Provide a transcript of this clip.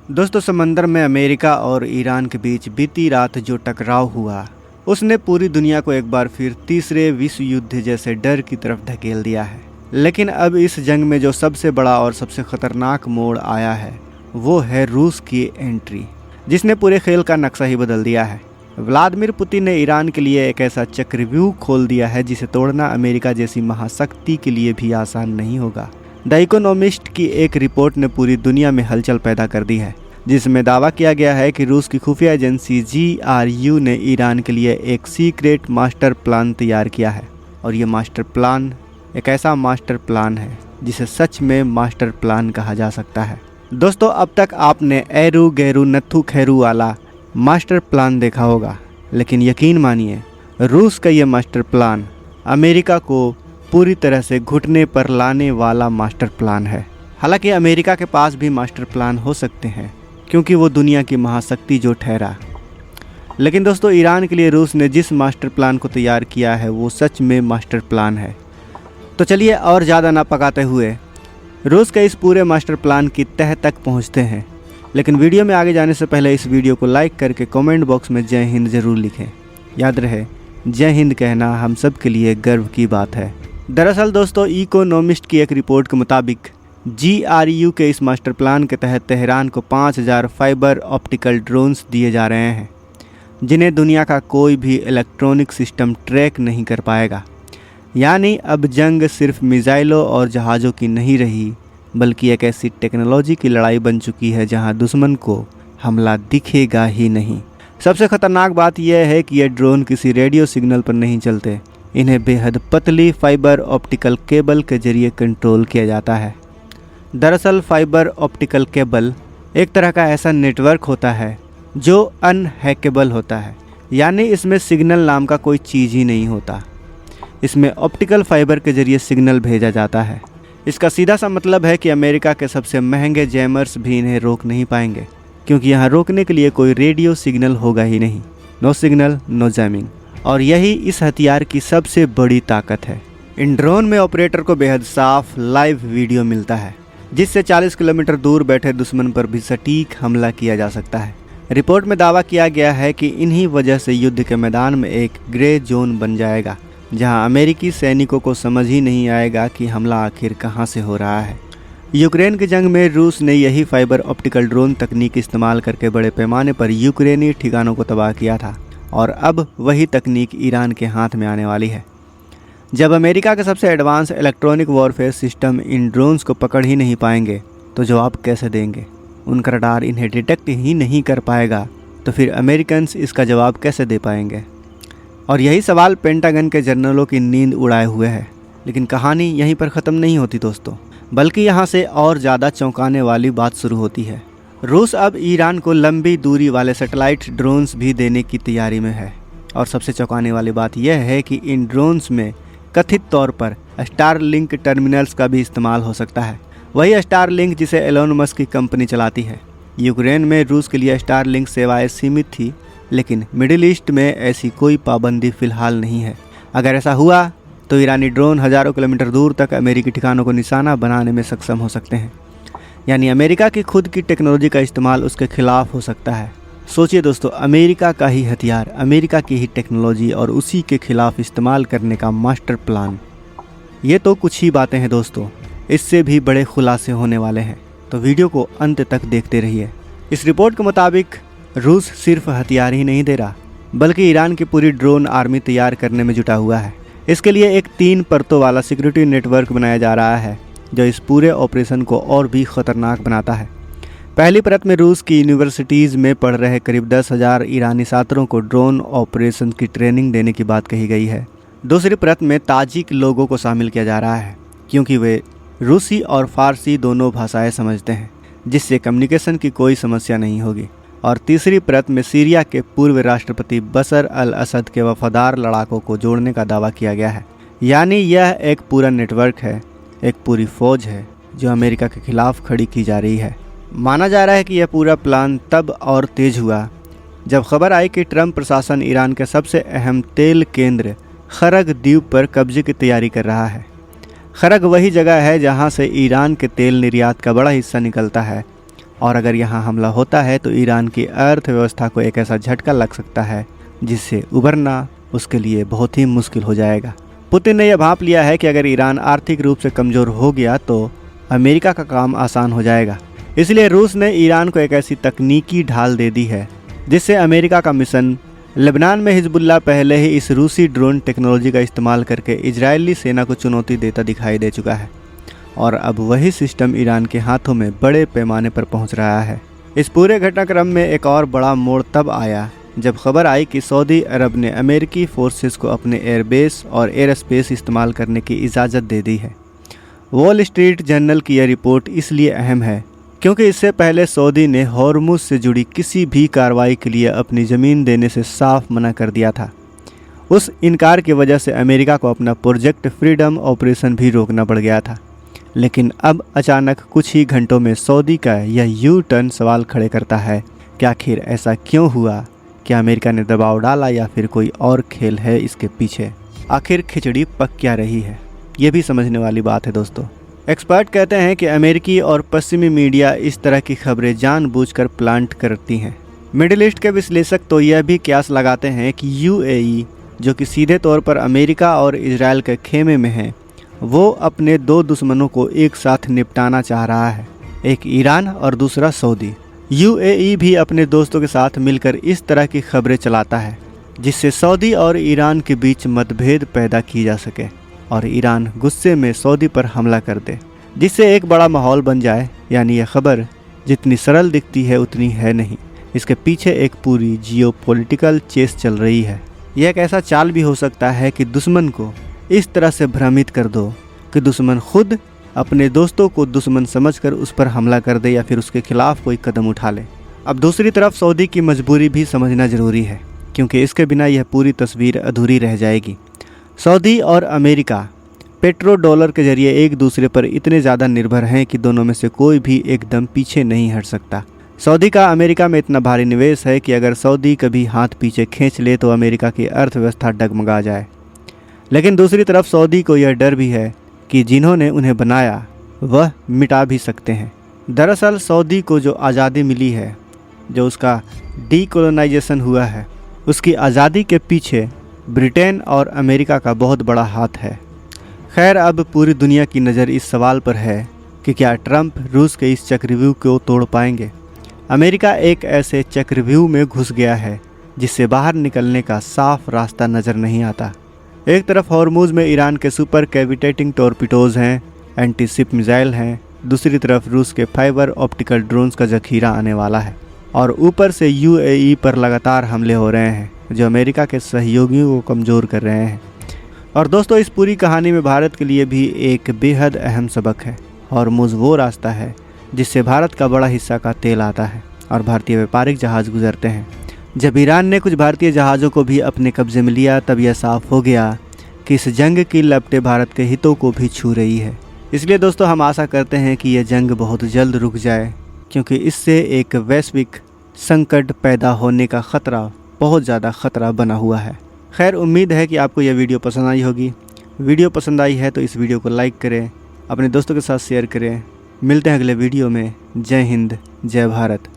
दोस्तों, समंदर में अमेरिका और ईरान के बीच बीती रात जो टकराव हुआ उसने पूरी दुनिया को एक बार फिर तीसरे विश्व युद्ध जैसे डर की तरफ धकेल दिया है। लेकिन अब इस जंग में जो सबसे बड़ा और सबसे खतरनाक मोड़ आया है वो है रूस की एंट्री, जिसने पूरे खेल का नक्शा ही बदल दिया है। व्लादिमीर पुतिन ने ईरान के लिए एक ऐसा चक्रव्यूह खोल दिया है जिसे तोड़ना अमेरिका जैसी महाशक्ति के लिए भी आसान नहीं होगा। द इकोनॉमिस्ट की एक रिपोर्ट ने पूरी दुनिया में हलचल पैदा कर दी है, जिसमें दावा किया गया है कि रूस की खुफिया एजेंसी GRU ने ईरान के लिए एक सीक्रेट मास्टर प्लान तैयार किया है। और ये मास्टर प्लान एक ऐसा मास्टर प्लान है जिसे सच में मास्टर प्लान कहा जा सकता है। दोस्तों, अब तक आपने एरू गैरू नत्थू खैरू वाला मास्टर प्लान देखा होगा, लेकिन यकीन मानिए रूस का ये मास्टर प्लान अमेरिका को पूरी तरह से घुटने पर लाने वाला मास्टर प्लान है। हालांकि अमेरिका के पास भी मास्टर प्लान हो सकते हैं क्योंकि वो दुनिया की महाशक्ति जो ठहरा, लेकिन दोस्तों ईरान के लिए रूस ने जिस मास्टर प्लान को तैयार किया है वो सच में मास्टर प्लान है। तो चलिए और ज़्यादा ना पकाते हुए रूस के इस पूरे मास्टर प्लान की तह तक पहुंचते हैं। लेकिन वीडियो में आगे जाने से पहले इस वीडियो को लाइक करके कमेंट बॉक्स में जय हिंद ज़रूर लिखें। याद रहे, जय हिंद कहना हम सब के लिए गर्व की बात है। दरअसल दोस्तों, इकोनॉमिस्ट की एक रिपोर्ट के मुताबिक GRU के इस मास्टर प्लान के तहत तेहरान को 5000 फाइबर ऑप्टिकल ड्रोन्स दिए जा रहे हैं, जिन्हें दुनिया का कोई भी इलेक्ट्रॉनिक सिस्टम ट्रैक नहीं कर पाएगा। यानी अब जंग सिर्फ मिसाइलों और जहाज़ों की नहीं रही, बल्कि एक ऐसी टेक्नोलॉजी की लड़ाई बन चुकी है जहां दुश्मन को हमला दिखेगा ही नहीं। सबसे खतरनाक बात यह है कि ये ड्रोन किसी रेडियो सिग्नल पर नहीं चलते, इन्हें बेहद पतली फाइबर ऑप्टिकल केबल के जरिए कंट्रोल किया जाता है। दरअसल फाइबर ऑप्टिकल केबल एक तरह का ऐसा नेटवर्क होता है जो अनहैकेबल होता है, यानी इसमें सिग्नल नाम का कोई चीज़ ही नहीं होता। इसमें ऑप्टिकल फाइबर के जरिए सिग्नल भेजा जाता है। इसका सीधा सा मतलब है कि अमेरिका के सबसे महंगे जैमर्स भी इन्हें रोक नहीं पाएंगे, क्योंकि यहाँ रोकने के लिए कोई रेडियो सिग्नल होगा ही नहीं। नो सिग्नल नो जैमिंग, और यही इस हथियार की सबसे बड़ी ताकत है। इन ड्रोन में ऑपरेटर को बेहद साफ लाइव वीडियो मिलता है, जिससे 40 किलोमीटर दूर बैठे दुश्मन पर भी सटीक हमला किया जा सकता है। रिपोर्ट में दावा किया गया है कि इन्हीं वजह से युद्ध के मैदान में एक ग्रे जोन बन जाएगा, जहां अमेरिकी सैनिकों को समझ ही नहीं आएगा कि हमला आखिर कहां से हो रहा है। यूक्रेन की जंग में रूस ने यही फाइबर ऑप्टिकल ड्रोन तकनीक इस्तेमाल करके बड़े पैमाने पर यूक्रेनी ठिकानों को तबाह किया था, और अब वही तकनीक ईरान के हाथ में आने वाली है। जब अमेरिका के सबसे advance electronic warfare system in drones को पकड़ ही नहीं पाएंगे तो जवाब कैसे देंगे? उनका रडार इन्हें डिटेक्ट ही नहीं कर पाएगा तो फिर अमेरिकन्स इसका जवाब कैसे दे पाएंगे? और यही सवाल पेंटागन के जनरलों की नींद उड़ाए हुए है। लेकिन कहानी यहीं पर ख़त्म नहीं होती दोस्तों, बल्कि यहाँ से और ज़्यादा चौंकाने वाली बात शुरू होती है। रूस अब ईरान को लंबी दूरी वाले सैटेलाइट ड्रोन्स भी देने की तैयारी में है। और सबसे चौंकाने वाली बात यह है कि इन ड्रोन्स में कथित तौर पर स्टारलिंक टर्मिनल्स का भी इस्तेमाल हो सकता है। वही स्टारलिंक जिसे एलोन मस्क की कंपनी चलाती है। यूक्रेन में रूस के लिए स्टारलिंक सेवाएं सीमित थी, लेकिन मिडिल ईस्ट में ऐसी कोई पाबंदी फ़िलहाल नहीं है। अगर ऐसा हुआ तो ईरानी ड्रोन हज़ारों किलोमीटर दूर तक अमेरिकी ठिकानों को निशाना बनाने में सक्षम हो सकते हैं। यानी अमेरिका की खुद की टेक्नोलॉजी का इस्तेमाल उसके खिलाफ हो सकता है। सोचिए दोस्तों, अमेरिका का ही हथियार, अमेरिका की ही टेक्नोलॉजी और उसी के खिलाफ इस्तेमाल करने का मास्टर प्लान। ये तो कुछ ही बातें हैं दोस्तों, इससे भी बड़े खुलासे होने वाले हैं, तो वीडियो को अंत तक देखते रहिए। इस रिपोर्ट के मुताबिक रूस सिर्फ हथियार ही नहीं दे रहा, बल्कि ईरान की पूरी ड्रोन आर्मी तैयार करने में जुटा हुआ है। इसके लिए एक 3 परतों वाला सिक्योरिटी नेटवर्क बनाया जा रहा है, जो इस पूरे ऑपरेशन को और भी ख़तरनाक बनाता है। पहली परत में रूस की यूनिवर्सिटीज़ में पढ़ रहे करीब 10,000 ईरानी छात्रों को ड्रोन ऑपरेशन की ट्रेनिंग देने की बात कही गई है। दूसरी परत में ताजिक लोगों को शामिल किया जा रहा है, क्योंकि वे रूसी और फारसी दोनों भाषाएं समझते हैं, जिससे कम्युनिकेशन की कोई समस्या नहीं होगी। और तीसरी परत में सीरिया के पूर्व राष्ट्रपति बशर अल असद के वफादार लड़ाकों को जोड़ने का दावा किया गया है। यानी यह एक पूरा नेटवर्क है, एक पूरी फौज है जो अमेरिका के खिलाफ खड़ी की जा रही है। माना जा रहा है कि यह पूरा प्लान तब और तेज हुआ जब खबर आई कि ट्रंप प्रशासन ईरान के सबसे अहम तेल केंद्र खरग द्वीप पर कब्जे की तैयारी कर रहा है। खरग वही जगह है जहां से ईरान के तेल निर्यात का बड़ा हिस्सा निकलता है, और अगर यहाँ हमला होता है तो ईरान की अर्थव्यवस्था को एक ऐसा झटका लग सकता है जिससे उभरना उसके लिए बहुत ही मुश्किल हो जाएगा। पुतिन ने यह भांप लिया है कि अगर ईरान आर्थिक रूप से कमज़ोर हो गया तो अमेरिका का काम आसान हो जाएगा। इसलिए रूस ने ईरान को एक ऐसी तकनीकी ढाल दे दी है जिससे अमेरिका का मिशन लेबनान में हिजबुल्लाह पहले ही इस रूसी ड्रोन टेक्नोलॉजी का इस्तेमाल करके इजरायली सेना को चुनौती देता दिखाई दे चुका है और अब वही सिस्टम ईरान के हाथों में बड़े पैमाने पर पहुंच रहा है। इस पूरे घटनाक्रम में एक और बड़ा मोड़ तब आया जब खबर आई कि सऊदी अरब ने अमेरिकी फोर्सेस को अपने एयरबेस और एयर स्पेस इस्तेमाल करने की इजाज़त दे दी है। वॉल स्ट्रीट जर्नल की यह रिपोर्ट इसलिए अहम है क्योंकि इससे पहले सऊदी ने हॉर्मुज से जुड़ी किसी भी कार्रवाई के लिए अपनी ज़मीन देने से साफ मना कर दिया था। उस इनकार की वजह से अमेरिका को अपना प्रोजेक्ट फ्रीडम ऑपरेशन भी रोकना पड़ गया था। लेकिन अब अचानक कुछ ही घंटों में सऊदी का यह यू टर्न सवाल खड़े करता है कि आखिर ऐसा क्यों हुआ? क्या अमेरिका ने दबाव डाला या फिर कोई और खेल है इसके पीछे? आखिर खिचड़ी पक क्या रही है, ये भी समझने वाली बात है दोस्तों। एक्सपर्ट कहते हैं कि अमेरिकी और पश्चिमी मीडिया इस तरह की खबरें जानबूझकर प्लांट करती हैं। मिडिल ईस्ट के विश्लेषक तो यह भी कयास लगाते हैं कि यूएई, जो कि सीधे तौर पर अमेरिका और इजराइल के खेमे में है, वो अपने दो दुश्मनों को एक साथ निपटाना चाह रहा है, एक ईरान और दूसरा सऊदी। यूएई भी अपने दोस्तों के साथ मिलकर इस तरह की खबरें चलाता है जिससे सऊदी और ईरान के बीच मतभेद पैदा की जा सके और ईरान गुस्से में सऊदी पर हमला कर दे, जिससे एक बड़ा माहौल बन जाए। यानी यह खबर जितनी सरल दिखती है उतनी है नहीं, इसके पीछे एक पूरी जियोपॉलिटिकल चेस चल रही है। यह एक ऐसा चाल भी हो सकता है कि दुश्मन को इस तरह से भ्रमित कर दो कि दुश्मन खुद अपने दोस्तों को दुश्मन समझकर उस पर हमला कर दे या फिर उसके खिलाफ कोई कदम उठा ले। अब दूसरी तरफ सऊदी की मजबूरी भी समझना ज़रूरी है क्योंकि इसके बिना यह पूरी तस्वीर अधूरी रह जाएगी। सऊदी और अमेरिका पेट्रो डॉलर के जरिए एक दूसरे पर इतने ज़्यादा निर्भर हैं कि दोनों में से कोई भी एकदम पीछे नहीं हट सकता। सऊदी का अमेरिका में इतना भारी निवेश है कि अगर सऊदी कभी हाथ पीछे खींच ले तो अमेरिका की अर्थव्यवस्था डगमगा जाए। लेकिन दूसरी तरफ सऊदी को यह डर भी है कि जिन्होंने उन्हें बनाया वह मिटा भी सकते हैं। दरअसल सऊदी को जो आज़ादी मिली है, जो उसका डीकोलोनाइजेशन हुआ है, उसकी आज़ादी के पीछे ब्रिटेन और अमेरिका का बहुत बड़ा हाथ है। खैर, अब पूरी दुनिया की नज़र इस सवाल पर है कि क्या ट्रंप रूस के इस चक्रव्यूह को तोड़ पाएंगे। अमेरिका एक ऐसे चक्रव्यूह में घुस गया है जिससे बाहर निकलने का साफ रास्ता नज़र नहीं आता। एक तरफ हॉर्मुज में ईरान के सुपर कैविटेटिंग टॉर्पिडोज हैं, एंटी शिप मिसाइल हैं, दूसरी तरफ रूस के फाइबर ऑप्टिकल ड्रोन्स का जखीरा आने वाला है और ऊपर से यूएई पर लगातार हमले हो रहे हैं जो अमेरिका के सहयोगियों को कमज़ोर कर रहे हैं। और दोस्तों, इस पूरी कहानी में भारत के लिए भी एक बेहद अहम सबक है। हॉर्मुज वो रास्ता है जिससे भारत का बड़ा हिस्सा का तेल आता है और भारतीय व्यापारिक जहाज़ गुजरते हैं। जब ईरान ने कुछ भारतीय जहाज़ों को भी अपने कब्जे में लिया तब यह साफ हो गया कि इस जंग की लपटें भारत के हितों को भी छू रही है। इसलिए दोस्तों, हम आशा करते हैं कि यह जंग बहुत जल्द रुक जाए क्योंकि इससे एक वैश्विक संकट पैदा होने का ख़तरा, बहुत ज़्यादा ख़तरा बना हुआ है। खैर, उम्मीद है कि आपको यह वीडियो पसंद आई होगी। वीडियो पसंद आई है तो इस वीडियो को लाइक करें, अपने दोस्तों के साथ शेयर करें। मिलते हैं अगले वीडियो में। जय हिंद, जय भारत।